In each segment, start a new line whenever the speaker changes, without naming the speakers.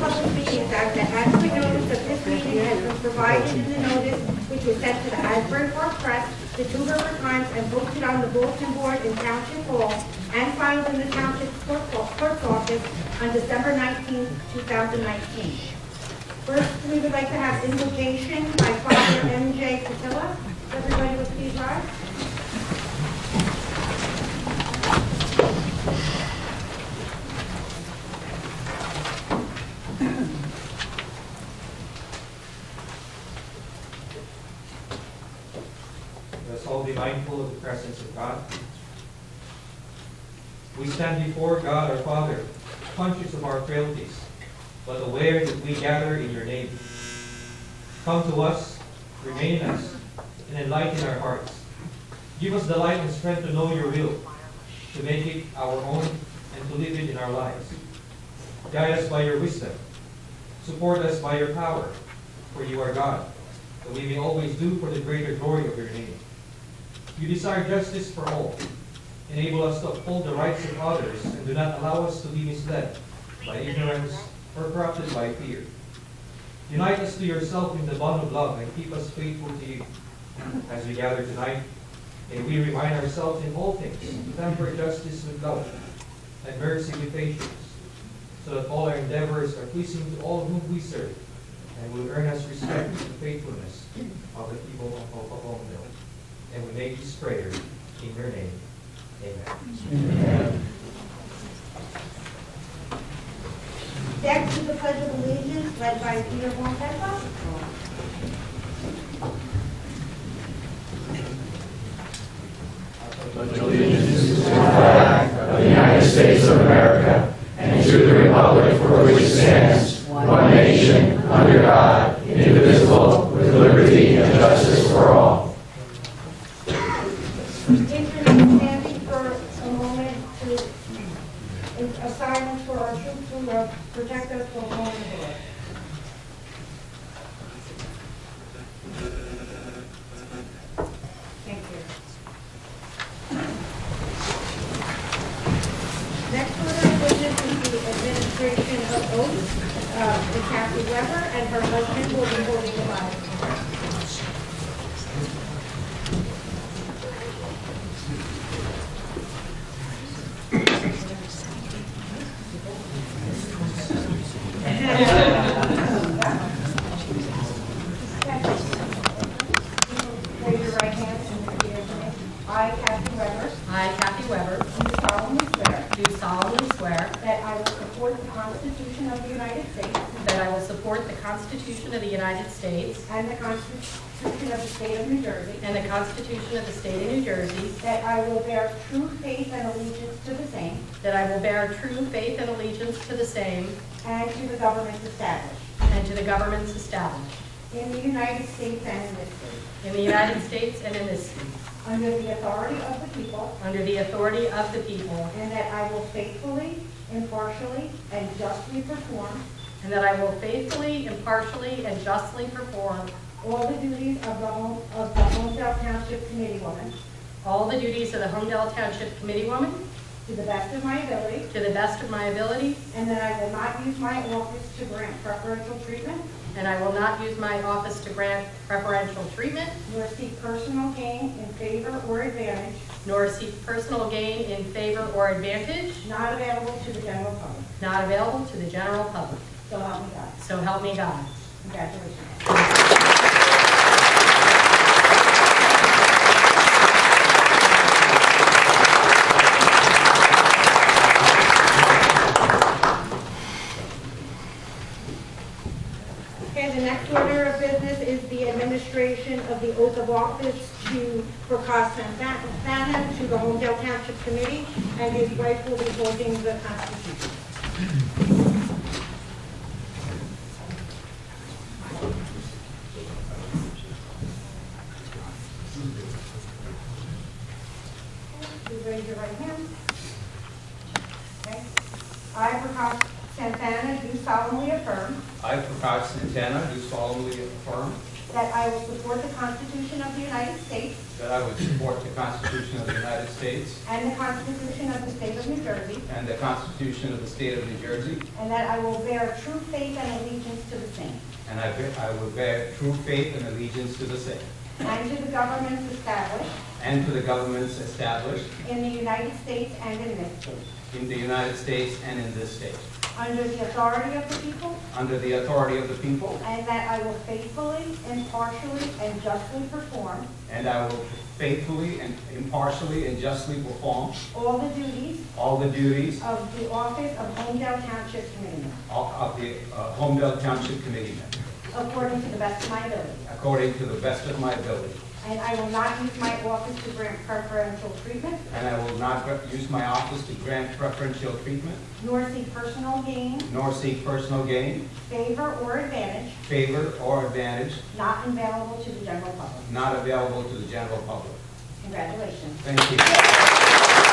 Public Meetings Act that adequate notice of this meeting has been provided in the notice which was sent to the Asbury Park Press, the Two River Times, and posted on the bulletin board in Township Hall and filed in the Township Clerk's office on December 19, 2019. First, we would like to have invocation by Father M.J. Patilla. Everybody would please rise.
Let's all be mindful of the presence of God. We stand before God our Father, conscious of our frailties, but aware that we gather in your name. Come to us, remain in us, and enlighten our hearts. Give us the light and strength to know your will, to make it our own, and to live it in our lives. Guide us by your wisdom. Support us by your power, for you are God, that we may always do for the greater glory of your name. You desire justice for all. Enable us to uphold the rights of others, and do not allow us to be misled by ignorance or corrupted by fear. Unite us to yourself in the bond of love and keep us faithful to you. As we gather tonight, may we remind ourselves in all things to temper justice with love and mercy with patience, so that all our endeavors are pleasing to all whom we serve and will earn us respect and faithfulness of the people of Holmdel. And we make this prayer in your name. Amen.
Amen. Next to the Pledge of Allegiance, led by Greg Buontempo.
Pledge allegiance to the flag of the United States of America and to the republic for which it stands, one nation, under God, indivisible, with liberty and justice for all.
Standing for a moment to a silence for our troops who protect us from harm and harm. Thank you. Next order of business is the administration of oaths to Cathy Weber, and her husband will be holding the Bible. Raise your right hand and repeat after me. I, Cathy Weber,
I, Cathy Weber,
do solemnly swear
do solemnly swear
that I will support the Constitution of the United States
that I will support the Constitution of the United States
and the Constitution of the State of New Jersey,
and the Constitution of the State of New Jersey,
that I will bear true faith and allegiance to the same
that I will bear true faith and allegiance to the same
and to the governments established
and to the governments established
in the United States and in this state,
in the United States and in this state,
under the authority of the people,
under the authority of the people,
and that I will faithfully, impartially, and justly perform
and that I will faithfully, impartially, and justly perform
all the duties of the Holmdel Township Committee Woman
all the duties of the Holmdel Township Committee Woman
to the best of my ability,
to the best of my ability,
and that I will not use my office to grant preferential treatment
and I will not use my office to grant preferential treatment
nor seek personal gain in favor or advantage
nor seek personal gain in favor or advantage
not available to the general public.
not available to the general public.
So help me God.
So help me God.
Congratulations. Okay, the next order of business is the administration of the oath of office for Santana to the Holmdel Township Committee, and his wife will be holding the Constitution. You raise your right hand. Okay. I, Prakash Santana, do solemnly affirm
I, Prakash Santana, do solemnly affirm
that I will support the Constitution of the United States
that I would support the Constitution of the United States
and the Constitution of the State of New Jersey,
and the Constitution of the State of New Jersey,
and that I will bear true faith and allegiance to the same,
and I will bear true faith and allegiance to the same,
and to the governments established
and to the governments established
in the United States and in this state,
in the United States and in this state,
under the authority of the people,
under the authority of the people,
and that I will faithfully, impartially, and justly perform
and I will faithfully and impartially and justly perform
all the duties
all the duties
of the office of Holmdel Township Committee Meeting,
of the Holmdel Township Committee Meeting,
according to the best of my ability.
according to the best of my ability.
And I will not use my office to grant preferential treatment,
And I will not use my office to grant preferential treatment,
nor seek personal gain,
nor seek personal gain,
favor, or advantage
favor, or advantage
not available to the general public.
not available to the general public.
Congratulations.
Thank you.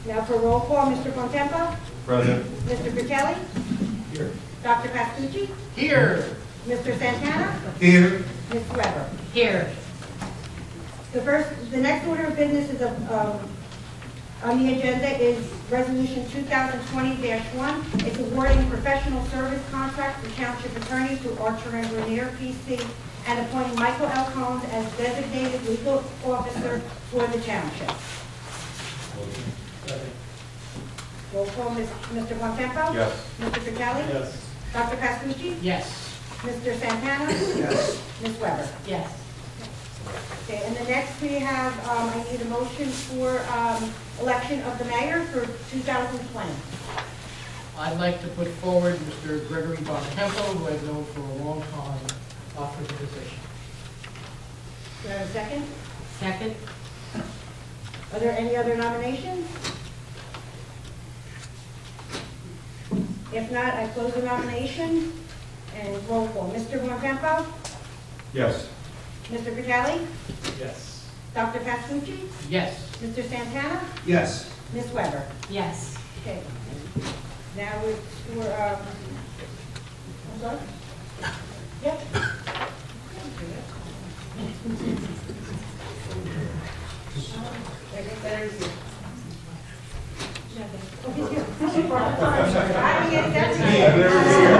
Now for roll call, Mr. Buontempo,
Present.
Mr. Fratelli,
Here.
Dr. Pascucci,
Here.
Mr. Santana,
Here.
Ms. Weber.
Here.
The next order of business is on the agenda is Resolution 2020-1. It's awarding professional service contract for township attorney to Archer and Grenier PC and appointing Michael L. Combs as designated legal officer for the township. Roll call, Mr. Buontempo?
Yes.
Mr. Fratelli?
Yes.
Dr. Pascucci?
Yes.
Mr. Santana?
Yes.
Ms. Weber?
Yes.
Okay, and the next we have, I need a motion for election of the mayor for 2020.
I'd like to put forward Mr. Gregory Buontempo, who I've known for a long time, for the position.
Do I have a second?
Second?
Are there any other nominations? If not, I close the nomination and roll call. Mr. Buontempo?
Yes.
Mr. Fratelli?
Yes.
Dr. Pascucci?
Yes.
Mr. Santana?
Yes.
Ms. Weber?
Yes.
Okay. Now we're, I'm sorry? Yep. Oh, he's here. I didn't get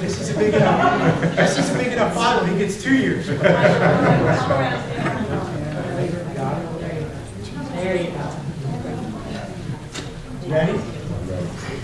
This is a big enough Bible, he gets 2 years.
There you go.
Ready?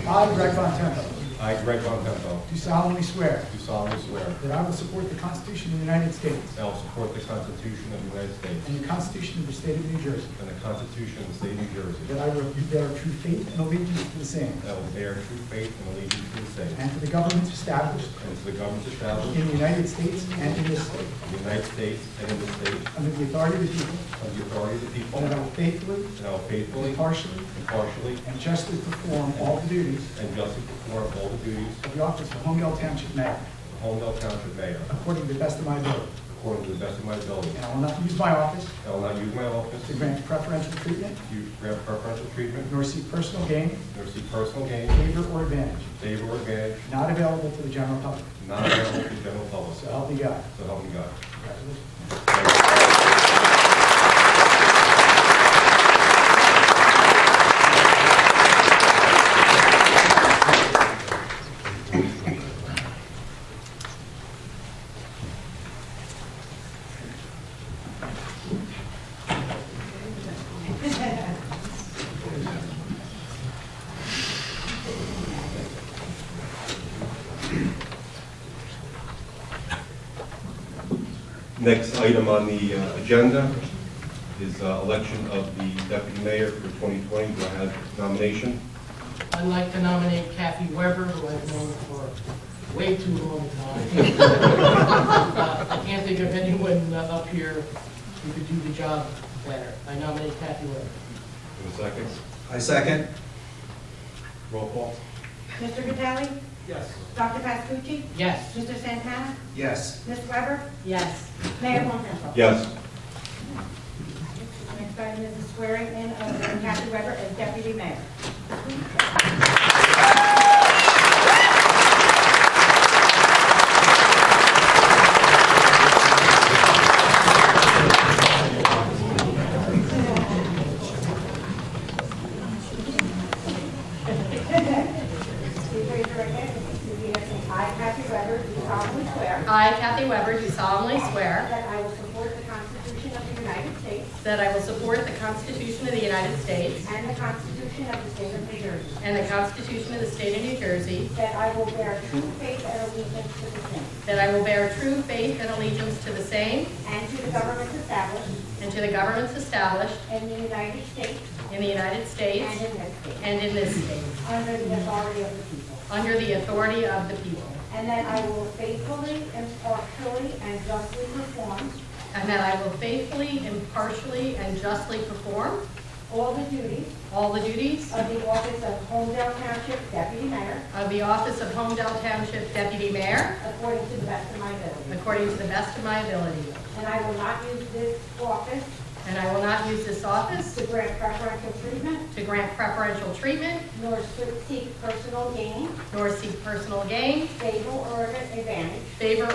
I, Greg Buontempo,
I, Greg Buontempo,
do solemnly swear
do solemnly swear
that I will support the Constitution of the United States
that I will support the Constitution of the United States
and the Constitution of the State of New Jersey,
and the Constitution of the State of New Jersey,
that I will bear true faith and allegiance to the same,
that I will bear true faith and allegiance to the same,
and to the governments established
and to the governments established
in the United States and in this state,
in the United States and in this state,
under the authority of the people,
under the authority of the people,
and that I will faithfully,
and I will faithfully,
impartially,
impartially,
and justly perform all the duties
and justly perform all the duties
of the office of Holmdel Township Mayor,
of Holmdel Township Mayor,
according to the best of my ability.
according to the best of my ability.
And I will not use my office
I will not use my office
to
to
grant preferential treatment,
grant preferential treatment,
nor seek personal gain,
nor seek personal gain,
favor, or advantage
favor, or advantage,
not available to the general public.
not available to the general public.
So help me God.
So help me God.
Congratulations.
Next item on the agenda is election of the deputy mayor for 2020. Do I have a nomination?
I'd like to nominate Cathy Weber, who I've known for way too long a time. I can't think of anyone up here who could do the job better. I nominate Cathy Weber.
Give a second.
I second.
Roll call.
Mr. Vitale?
Yes.
Dr. Pascucci?
Yes.
Mr. Santana?
Yes.
Ms. Weber?
Yes.
Mayor Buontempo?
Yes.
Next item is the swearing in of Cathy Weber as deputy mayor.
I, Cathy Weber, do solemnly swear
That I will support the Constitution of the United States
that I will support the Constitution of the United States
and the Constitution of the State of New Jersey.
and the Constitution of the State of New Jersey,
That I will bear true faith and allegiance to the same
that I will bear true faith and allegiance to the same
and to the governments established
and to the governments established
in the United States
in the United States
and in this state,
and in this state,
under the authority of the people.
under the authority of the people,
And that I will faithfully, impartially, and justly perform
and that I will faithfully, impartially, and justly perform
all the duties
all the duties
of the office of Holmdel Township Deputy Mayor
of the office of Holmdel Township Deputy Mayor
according to the best of my ability.
according to the best of my ability.
And I will not use this office
And I will not use this office
to grant preferential treatment,
to grant preferential treatment,
nor seek personal gain,
nor seek personal gain,
favor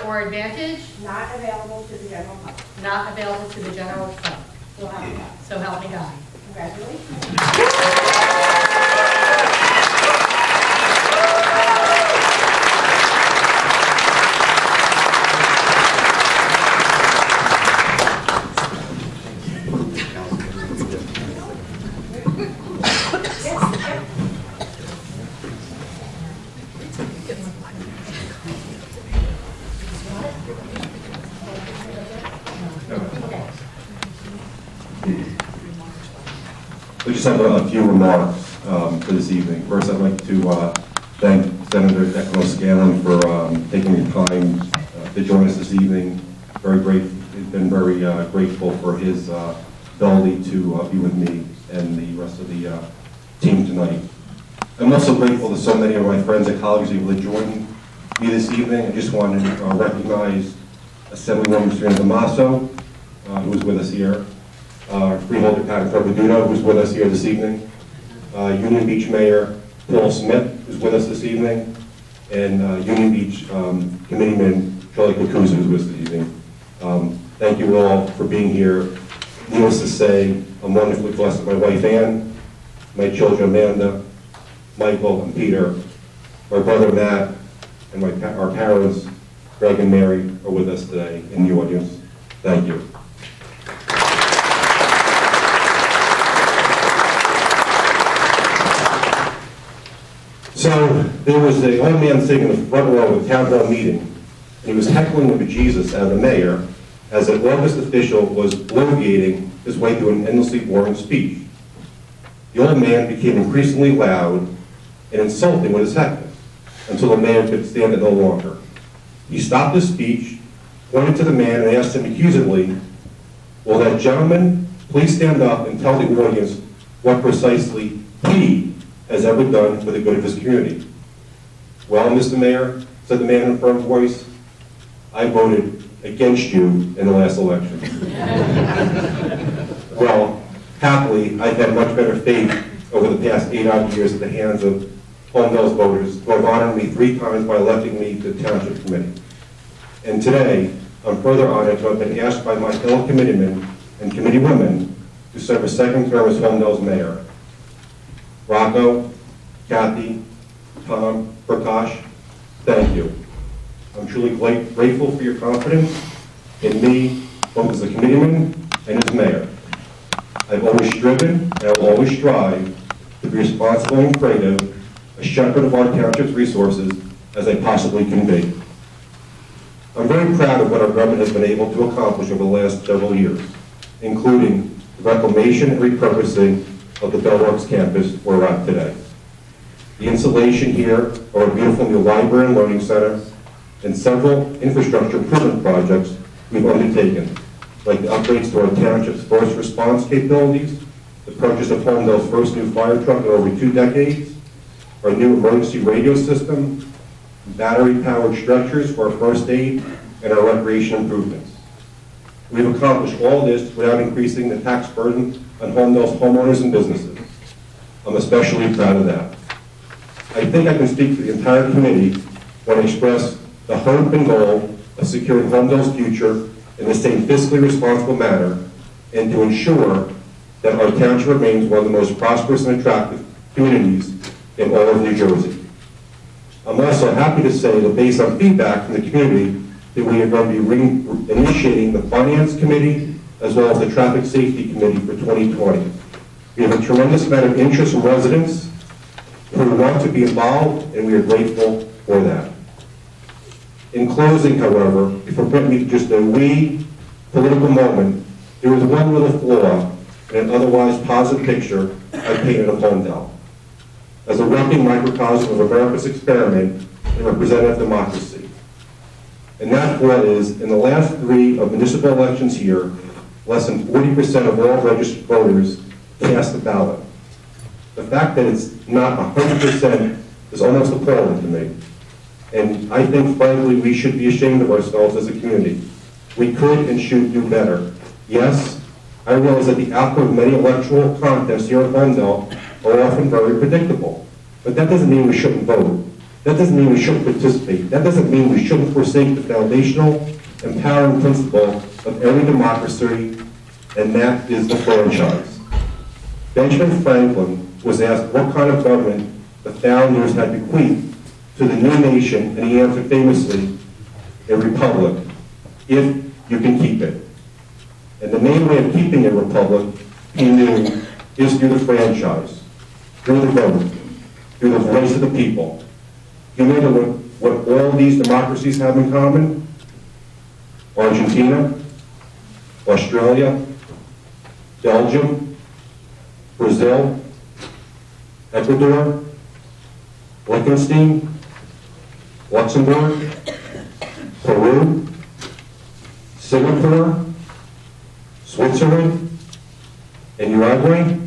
or advantage
not available to the general public.
So help me God.
So help me God.
Congratulations.
We just have a few remarks for this evening. First, I'd like to thank Senator Declan O'Scanlan for taking the time to join us this evening. Very grateful. He's been very grateful for his ability to be with me and the rest of the team tonight. I'm also grateful to so many of my friends and colleagues who have joined me this evening. I just wanted to recognize Assemblywoman Serena Damaso, who is with us here. Freeholder Pat Proveduto, who's with us here this evening. Union Beach Mayor Paul Smith, who's with us this evening. And Union Beach Committeeman Charlie Kukuza, who's with us this evening. Thank you all for being here. Needless to say, I'm wonderfully blessed with my wife Ann, my children Amanda, Michael, and Peter. My brother Matt, and our parents, Greg and Mary, are with us today in the audience. Thank you. So there was an old man sitting in the front row of a town hall meeting, and he was heckling the bejesus out of the mayor as an August official was bloviating his way through an endlessly boring speech. The old man became increasingly loud and insulting with his heckling until the mayor could stand it no longer. He stopped his speech, pointed to the man, and asked him accusingly, "Will that gentleman please stand up and tell the audience what precisely he has ever done for the good of his community?" "Well, Mr. Mayor," said the man in a firm voice, "I voted against you in the last election." Well, happily, I've had much better faith over the past 8 odd years at the hands of Holmdel's voters, who have honored me 3 times by electing me to the Township Committee. And today, I'm further honored to have been asked by my fellow committeemen and committeewomen to serve a second term as Holmdel's mayor. Rocco, Kathy, Tom, Prakash, thank you. I'm truly grateful for your confidence in me, both as a committeeman and as mayor. I've always striven, and I will always strive, to be responsible and creative, a shepherd of our township's resources as I possibly can be. I'm very proud of what our government has been able to accomplish over the last several years, including the reclamation and repurposing of the Bellworks campus where we're at today. The installation here of a beautiful new library and learning center, and several infrastructure improvement projects we've undertaken, like the upgrades to our township's first response capabilities, the purchase of Holmdel's first new fire truck in over 2 decades, our new emergency radio system, battery-powered stretchers for our first aid, and our recreation improvements. We've accomplished all this without increasing the tax burden on Holmdel's homeowners and businesses. I'm especially proud of that. I think I can speak for the entire committee when I express the hope and goal of securing Holmdel's future in the same fiscally responsible manner, and to ensure that our township remains one of the most prosperous and attractive communities in all of New Jersey. I'm also happy to say that based on feedback from the community, that we are going to be initiating the Finance Committee as well as the Traffic Safety Committee for 2020. We have a tremendous amount of interest from residents who want to be involved, and we are grateful for that. In closing, however, if you permit me just a wee political moment, there is one little flaw in an otherwise positive picture I painted of Holmdel as a working microcosm of America's experiment in representative democracy. And that flaw is, in the last 3 of municipal elections here, less than 40% of all registered voters cast the ballot. The fact that it's not 100% is almost appalling to me. And I think, frankly, we should be ashamed of ourselves as a community. We could and should do better. Yes, I realize that the outcome of many electoral contests here at Holmdel are often very predictable. But that doesn't mean we shouldn't vote. That doesn't mean we shouldn't participate. That doesn't mean we shouldn't forsake the foundational, empowering principle of every democracy, and that is the franchise. Benjamin Franklin was asked what kind of government the founders had bequeathed to the new nation, and he answered famously, a republic, if you can keep it. And the main way of keeping a republic, he knew, is through the franchise, through the vote, through the voice of the people. You know what all these democracies have in common? Argentina, Australia, Belgium, Brazil, Ecuador, Liechtenstein, Luxembourg, Peru, Singapore, Switzerland, and Uruguay.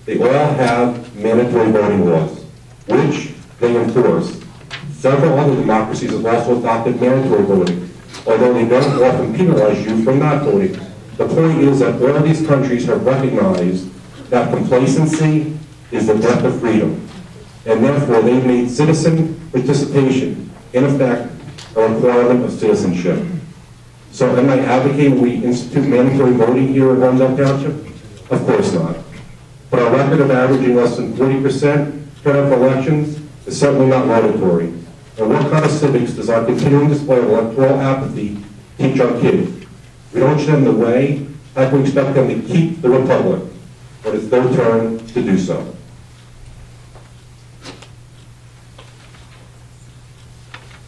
They all have mandatory voting laws, which they enforce. Several other democracies have also adopted mandatory voting, although they don't often penalize you for not voting. The point is that all of these countries have recognized that complacency is the death of freedom, and therefore they've made citizen participation, in effect, a requirement of citizenship. So am I advocating we institute mandatory voting here in Holmdel Township? Of course not. But our record of averaging less than 40% turnout for elections is certainly not laudatory. And what kind of civics does our continuing display of electoral apathy teach our kids? We don't show them the way, how can we expect them to keep the republic when it's their turn to do so?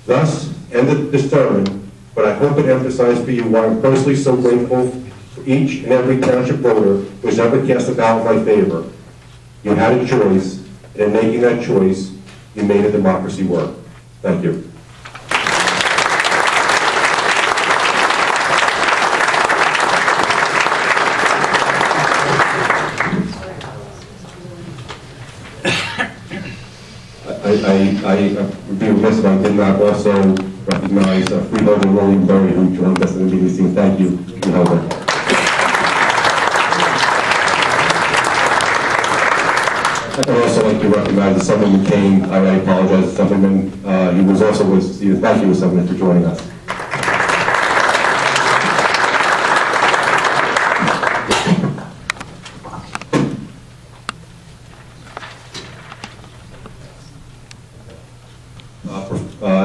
Thus, ended this sermon, but I hope it emphasized for you why I'm personally so grateful for each and every township voter who has ever cast a ballot in my favor. You had a choice, and in making that choice, you made a democracy work. Thank you. I would be remiss if I did not also recognize Freeholder William Berry, who joined us in the meeting. Thank you, Freeholder. I'd also like to recognize the Assemblyman who came. I apologize, Assemblyman. He was also with you. Thank you, Assemblyman, for joining us.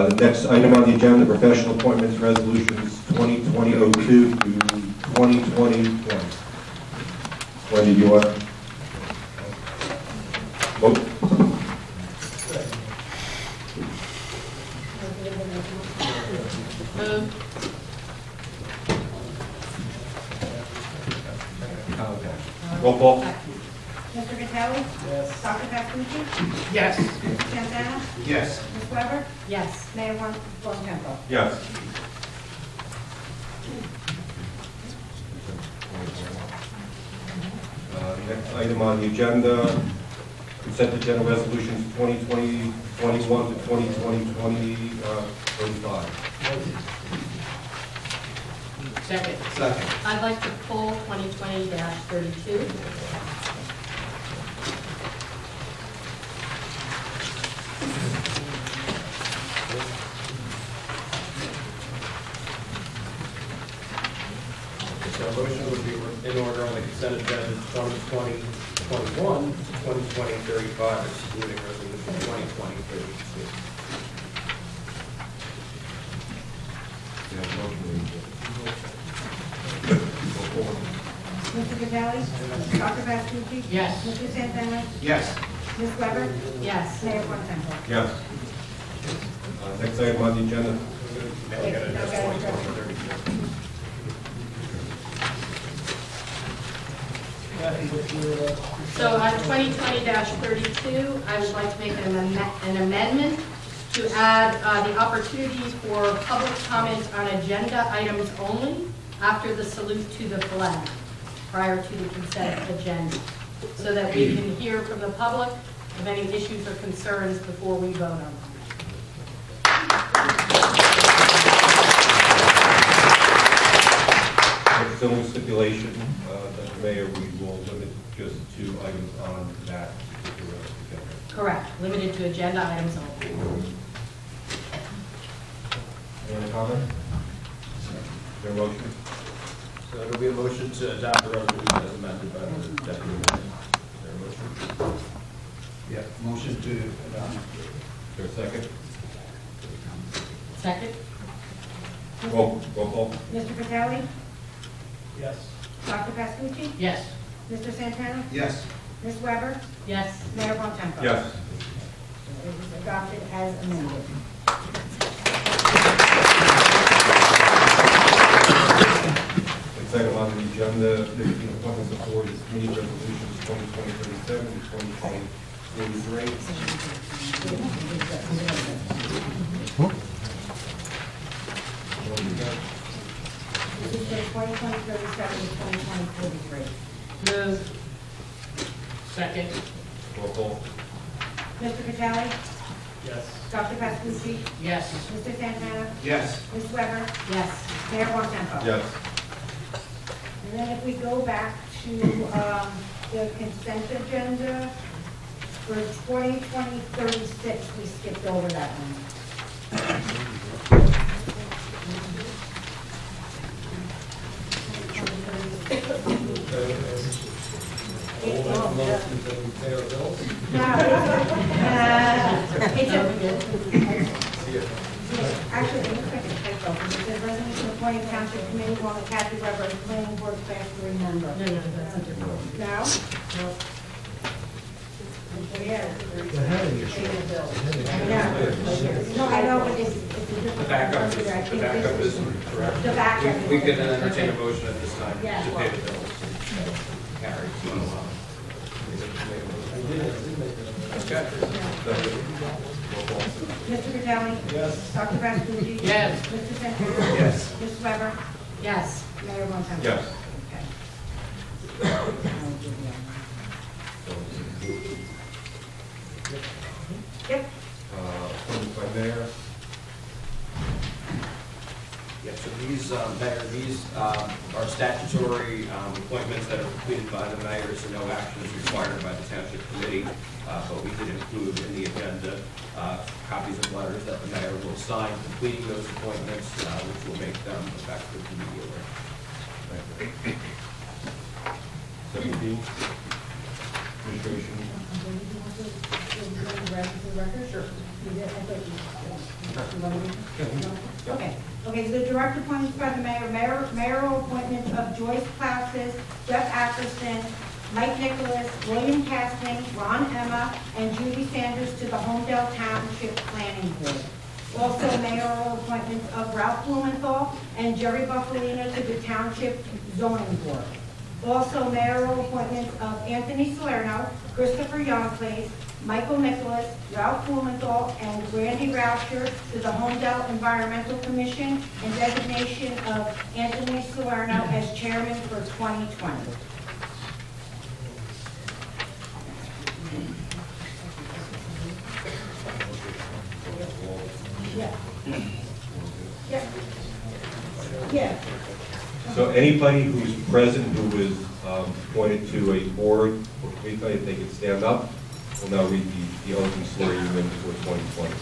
The next item on the agenda, professional appointments resolutions 2020-02 to 2020-20. Wendy, do you want to vote?
Moved.
Roll call.
Mr. Vitale?
Yes.
Dr. Pascucci?
Yes.
Mr. Santana?
Yes.
Ms. Weber?
Yes.
Mayor Buontempo?
Yes. Next item on the agenda, consent agenda resolutions 2020, 21 to 2020, 35.
Second.
Second.
I'd like to pull 2020-32.
So a motion would be in order on the consent agenda 2020, 21, 2020, 35, excluding resolution 2020, 32.
Mr. Vitale? Dr. Pascucci?
Yes.
Mr. Santana?
Yes.
Ms. Weber?
Yes.
Mayor Buontempo?
Yes. Next item on the agenda,
Now we got to address 2020, 32.
So on 2020-32, I would like to make an amendment to add the opportunity for public comment on agenda items only after the salute to the flag, prior to the consent agenda, so that we can hear from the public of any issues or concerns before we vote on them.
still in stipulation that the mayor, we will limit just two items on that particular agenda.
Correct, limited to agenda items only.
Any other comment? Is there a motion?
So there'll be a motion to adopt the resolution as amended by the deputy mayor. Is there a motion?
Yeah, motion to adopt.
Is there a second?
Second?
Roll call.
Mr. Vitale?
Yes.
Dr. Pascucci?
Yes.
Mr. Santana?
Yes.
Ms. Weber?
Yes.
Mayor Buontempo?
Yes.
It is adopted as amended.
Next item on the agenda, the appointments of board is committee resolutions 2020-37 and 2020-43.
This is for 2020-37 and 2020-43.
Move.
Second.
Roll call.
Mr. Vitale?
Yes.
Dr. Pascucci?
Yes.
Mr. Santana?
Yes.
Ms. Weber?
Yes.
Mayor Buontempo?
Yes.
And then if we go back to the consent agenda, for 2020-36, we skipped over that one. Actually, it looks like a typo, because it says resolution appointing township committee on the Cathy Weber as planning board transferring member.
No, that's a different one.
Now? Yeah. No, I know, but it's a different.
The backup is correct.
The backup.
We can entertain a motion at this time
Yeah.
to pay the bills. Carry. Okay.
Mr. Vitale?
Yes.
Dr. Pascucci?
Yes.
Mr. Santana?
Yes.
Ms. Weber?
Yes.
Mayor Buontempo?
Yes.
Yep.
Appointed by mayor.
Yeah, so these, Mayor, these are statutory appointments that are completed by the mayor, so no action is required by the township committee. But we did include in the agenda copies of letters that the mayor will sign completing those appointments, which will make them effective immediately.
17. Administration.
Sure. Okay, so the direct appointments by the mayoral appointments of Joyce Klauses, Jeff Ackerson, Mike Nicholas, William Casting, Ron Emma, and Judy Sanders to the Holmdel Township Planning Board. Also mayoral appointments of Ralph Blumenthal and Jerry Buffalino to the Township Zoning Board. Also mayoral appointments of Anthony Salerno, Christopher Youngplace, Michael Nicholas, Ralph Blumenthal, and Randy Rauscher to the Holmdel Environmental Commission, and designation of Anthony Salerno as chairman for 2020. Yeah. Yeah. Yeah.
So anybody who's present who is appointed to a board or committee, if they could stand up, we'll now read the oath and swear you in for 2020.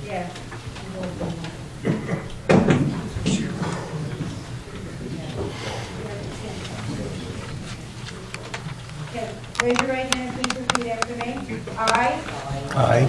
Yeah. Okay, raise your right hand and please repeat after me. I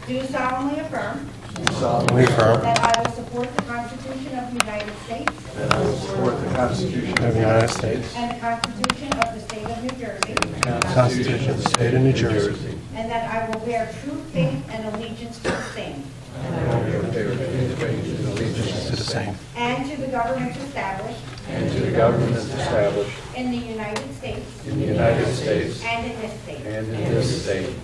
do solemnly affirm that I will support the Constitution of the United States
That I will support the Constitution of the United States
and the Constitution of the State of New Jersey,
and the Constitution of the State of New Jersey.
and that I will bear true faith and allegiance to the same,
And I will bear faith and allegiance to the same.
and to the governments established
And to the governments established
in the United States
in the United States
and in this state,
and in this state,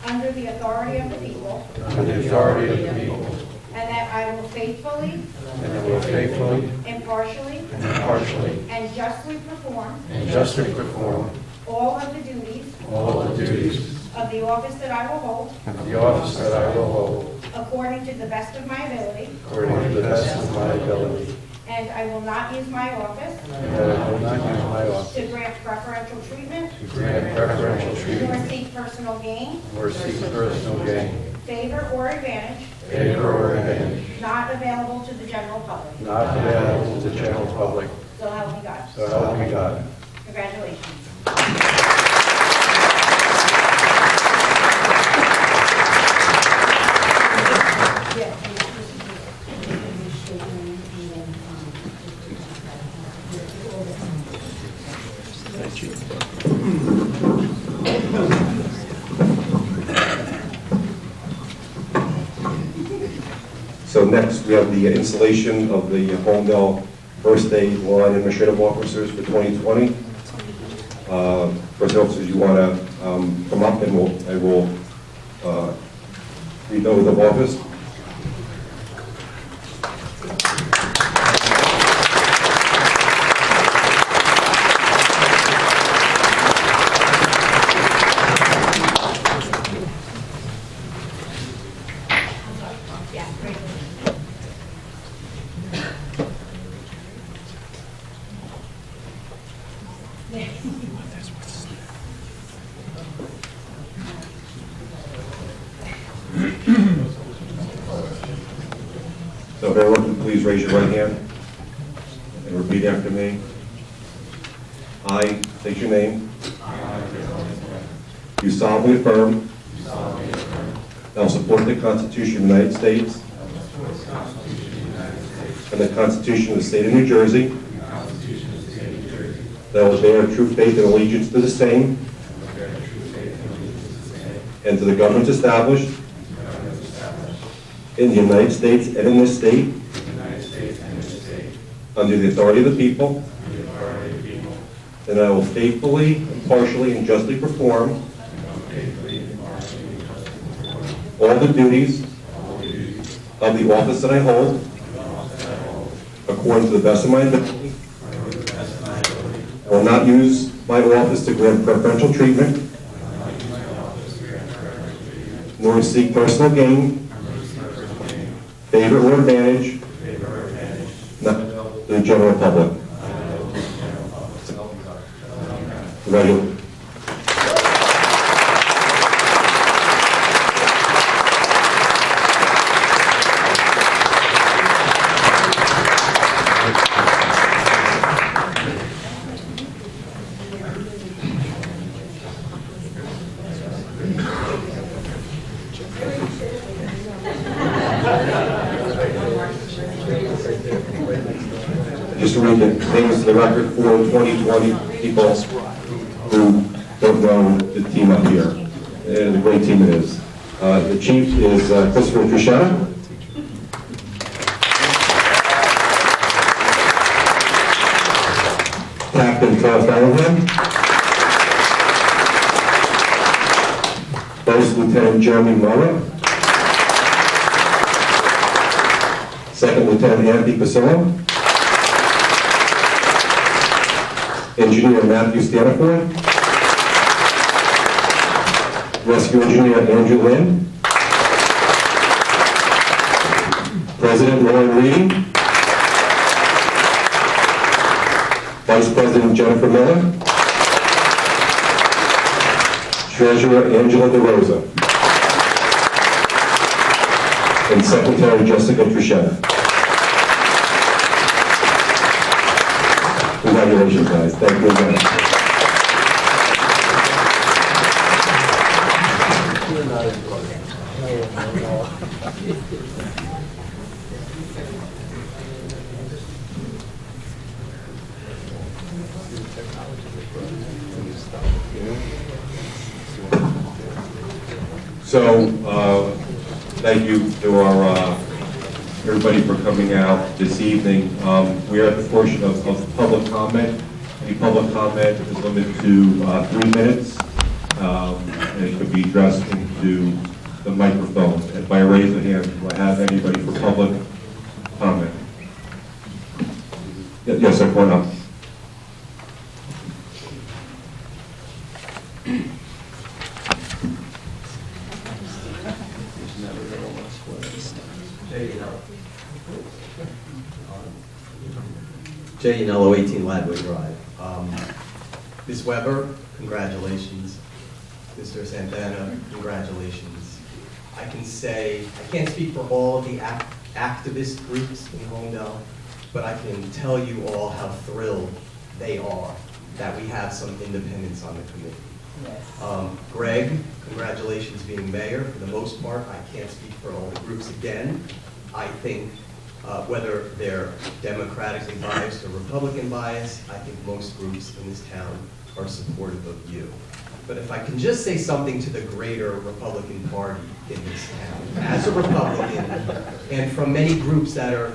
under the authority of the people,
under the authority of the people,
and that I will faithfully,
and that I will faithfully,
impartially,
impartially,
and justly perform
and justly perform
all of the duties
all of the duties
of the office that I will hold
of the office that I will hold
according to the best of my ability,
according to the best of my ability,
and I will not use my office
and that I will not use my office
to grant preferential treatment
to grant preferential
nor
treatment
seek personal gain,
or seek personal gain,
favor, or advantage
favor, or advantage,
not available to the general public.
not available to the general public.
So help me God.
So help me God.
Congratulations.
So next, we have the installation of the Holmdel First Aid Line Administrative Officers for 2020. First officers, you want to come up and I will read the oath of office. So if everyone can please raise your right hand and repeat after me. I state your name. Do solemnly affirm that I will support the Constitution of the United States and the Constitution of the State of New Jersey, that I will bear true faith and allegiance to the same and to the governments established in the United States and in this state, under the authority of the people, and I will faithfully, impartially, and justly perform all the duties of the office that I hold according to the best of my ability. I will not use my office to grant preferential treatment nor seek personal gain, favor, or advantage, not to the general public. Congratulations. Just to read the names to the record for 2020 people who don't don't know the team up here, and a great team it is. The chief is Christopher Trishetta. Captain Carl Farrelham. First Lieutenant Jeremy Morrow. Second Lieutenant Anthony Pasillo. Engineer Matthew Staniford. Rescue Engineer Andrew Lynn. President Lauren Reedy. Vice President Jennifer Miller. Treasurer Angela DeRosa. And Secretary Jessica Trishetta. Congratulations, guys. Thank you again. So, thank you to our everybody for coming out this evening. We are at the portion of public comment. Any public comment is limited to 3 minutes, and it could be addressed into the microphone. And by a raise of hand, do I have anybody for public comment? Yes, sir, point up.
Yanello, 18 Ladway Drive. Ms. Weber, congratulations. Mr. Santana, congratulations. I can say, I can't speak for all of the activist groups in Holmdel, but I can tell you all how thrilled they are that we have some independents on the committee. Yes. Greg, congratulations being mayor. For the most part, I can't speak for all the groups again. I think whether they're Democratically biased or Republican biased, I think most groups in this town are supportive of you. But if I can just say something to the greater Republican Party in this town, as a Republican, and from many groups that are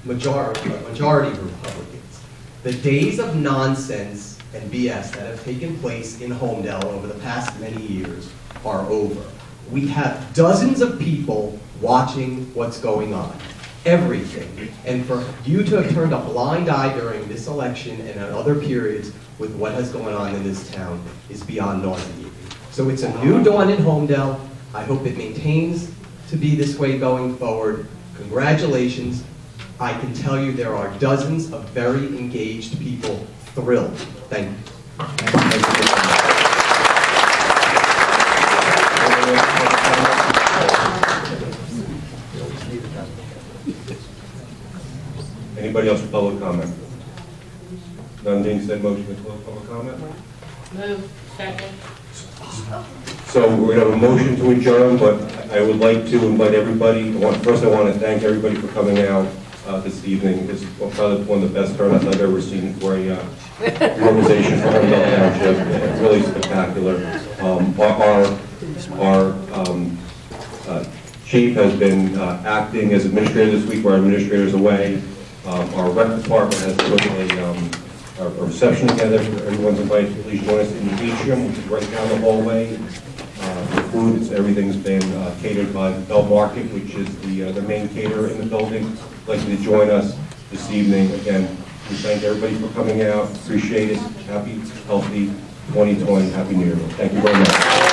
majority Republicans, the days of nonsense and BS that have taken place in Holmdel over the past many years are over. We have dozens of people watching what's going on. Everything. And for you to have turned a blind eye during this election and at other periods with what has gone on in this town is beyond nauseating. So it's a new dawn in Holmdel. I hope it maintains to be this way going forward. Congratulations. I can tell you there are dozens of very engaged people thrilled. Thank you.
Anybody else for public comment? None being said, motion to close public comment?
Move. Second.
So we're going to have a motion to adjourn, but I would like to invite everybody. First, I want to thank everybody for coming out this evening. It's probably one of the best turnouts I've ever seen for a organization for Holmdel Township. It's really spectacular. Our chief has been acting as administrator this week. Our administrator's away. Our rec department has put a reception together. Everyone's invited to please join us in the atrium, which is right down the hallway. The food, everything's been catered by the Bell Market, which is the main caterer in the building. I'd like you to join us this evening. Again, we thank everybody for coming out. Appreciate it. Happy, healthy 2020. Happy New Year. Thank you very much.